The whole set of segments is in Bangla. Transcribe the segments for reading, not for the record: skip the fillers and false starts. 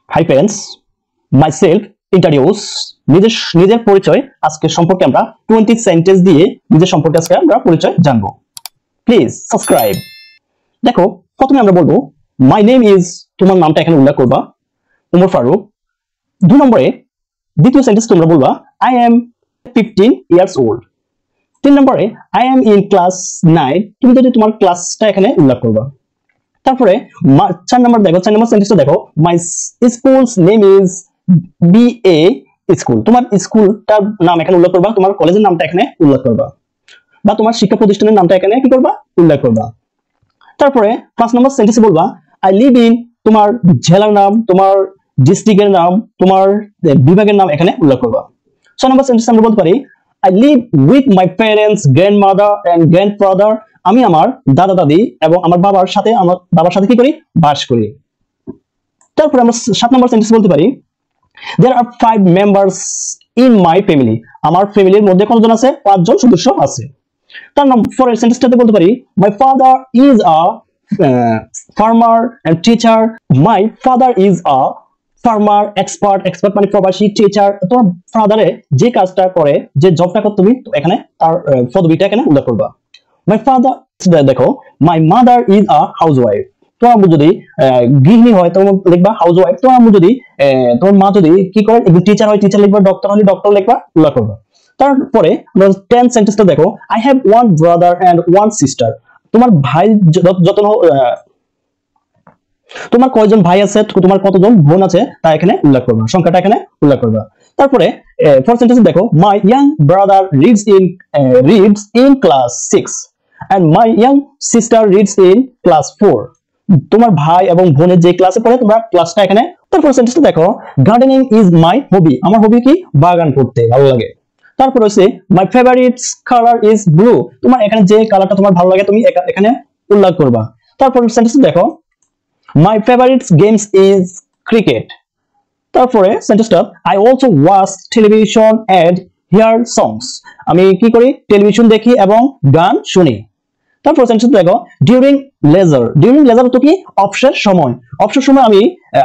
Hi friends, myself introduce. নিজের পরিচয় আজকে সম্পর্কে আমরা 20 সেন্টেন্স দিয়ে নিজের সম্পর্কে আজকে আমরা পরিচয় জানবো। Please subscribe. দেখো, প্রথমে আমরা বলবো মাই নেম ইজ, তোমার নামটা এখানে উল্লেখ করবা, উমর ফারুক। 2 নম্বরে দ্বিতীয় সেন্টেন্স তোমরা বলবা আই এম 15 ইয়ার্স ওল্ড। 3 নম্বরে আই এম ইন ক্লাস 9, তুমি যদি তোমার ক্লাসটা এখানে উল্লেখ করবা। তারপরে 4 নম্বর সেন্টেন্সটা দেখো, my school's name is BA school. তোমার স্কুলটার নাম এখানে উল্লেখ করবা, তোমার কলেজের নামটা এখানে উল্লেখ করবা, বা তোমার শিক্ষা প্রতিষ্ঠানের নামটা এখানে কি করবা, উল্লেখ করবা। তারপরে 5 নম্বর সেন্টেন্সে বলবা আই লিভ ইন, তোমার জেলার নাম, তোমার ডিস্ট্রিক্টের নাম, তোমার বিভাগের নাম এখানে উল্লেখ করবা। 6 নম্বর সেন্টেন্স আমরা বলতে পারি I live with my parents, grandmother and grandfather. আমি আমার দাদা দাদি এবং আমার বাবার সাথে কি করি, বাস করি। তারপরে আমরা 7 নম্বর সেন্টেন্স বলতে পারি there are 5 members in my family, আমার ফ্যামিলির মধ্যে কতজন আছে, 5 জন সদস্য আছে। তার পরের সেন্টেন্সটাতে বলতে পারি my father is a farmer and teacher, my father is a farmer, expert মানে প্রবাসী, টিচার। তোমার ফাদারে যে কাজটা করে, যে জবটা করতে, তুমি এখানে তার পদবিটা এখানে উল্লেখ করবা। my father, দেখো my mother is a housewife, তোমার যদি গৃহিণী হয় তোমার লিখবা হাউস ওয়াইফ। তোমার যদি তোমার মা যদি কি করে, টিচার হয় টিচার লিখবা, ডক্টর হলে ডক্টর লিখবা, উল্লেখ করবা। তারপরে 10 সেন্টেন্সটা দেখো I have 1 brother and 1 sister. তোমার ভাই তোমার কয়জন ভাই আছে, তোমার কতজন বোন আছে তা এখানে উল্লেখ করবা, সংখ্যাটা এখানে উল্লেখ করবা। তারপরে 4 সেন্টেন্স দেখো my young brother reads in class 6 and my young sister reads in class 4. তোমার ভাই এবং বোনের যে ক্লাসে পড়ে তোমরা ক্লাসটা এখানে। তারপর সেন্টেন্সটা দেখো গার্ডেনিং ইজ মাই হবি, আমার হবি কি, বাগান করতে ভালো লাগে। তারপর হচ্ছে my favourite colour is blue, তোমার এখানে যে কালারটা তোমার ভালো লাগে তুমি এখানে উল্লেখ করবা। তারপর সেন্টেন্সটা দেখো my favourite games is cricket. তারপরে সেন্টেন্সটা I also watch television and hear songs, আমি কি করি, টেলিভিশন দেখি এবং গান শুনি। তারপর সেন্টেন্স দেখো ডিউরিং লেজার তো কি, অবসর সময় আমি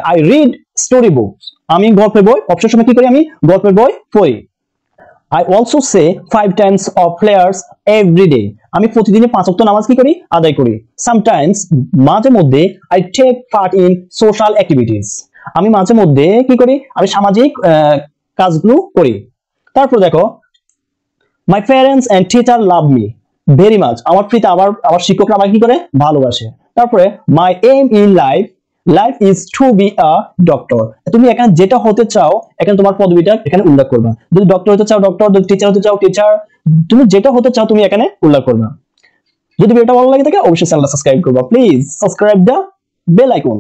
আই রিড স্টোরি বুকস, আমি গল্পের বই, অবসর সময় কি করি, আমি গল্পের বই পড়ি। I also say 5 Times of prayers every day, আমি প্রতিদিনে 5 ওয়াক্ত নামাজ কি করি, আদায় করি। সামটাইমস, মাঝে মধ্যে I take part in social activities, আমি মাঝে মধ্যে কি করি, আমি সামাজিক কাজগুলো করি। তারপর দেখো my parents and teacher love me very much, আমার পিতা আমার শিক্ষকরা আমাকে কি করে, ভালোবাসে। তারপরে my aim in life is to be a doctor, তুমি এখানে যেটা হতে চাও এখানে তোমার পদবিটা এখানে উল্লেখ করবা। যদি ডক্টর হতে চাও ডক্টর, যদি টিচার হতে চাও টিচার, তুমি যেটা হতে চাও তুমি এখানে উল্লেখ করবা। যদি ভিডিওটা ভালো লাগে থাকে অবশ্যই চ্যানেলটা সাবস্ক্রাইব করবা। Please subscribe the bell icon.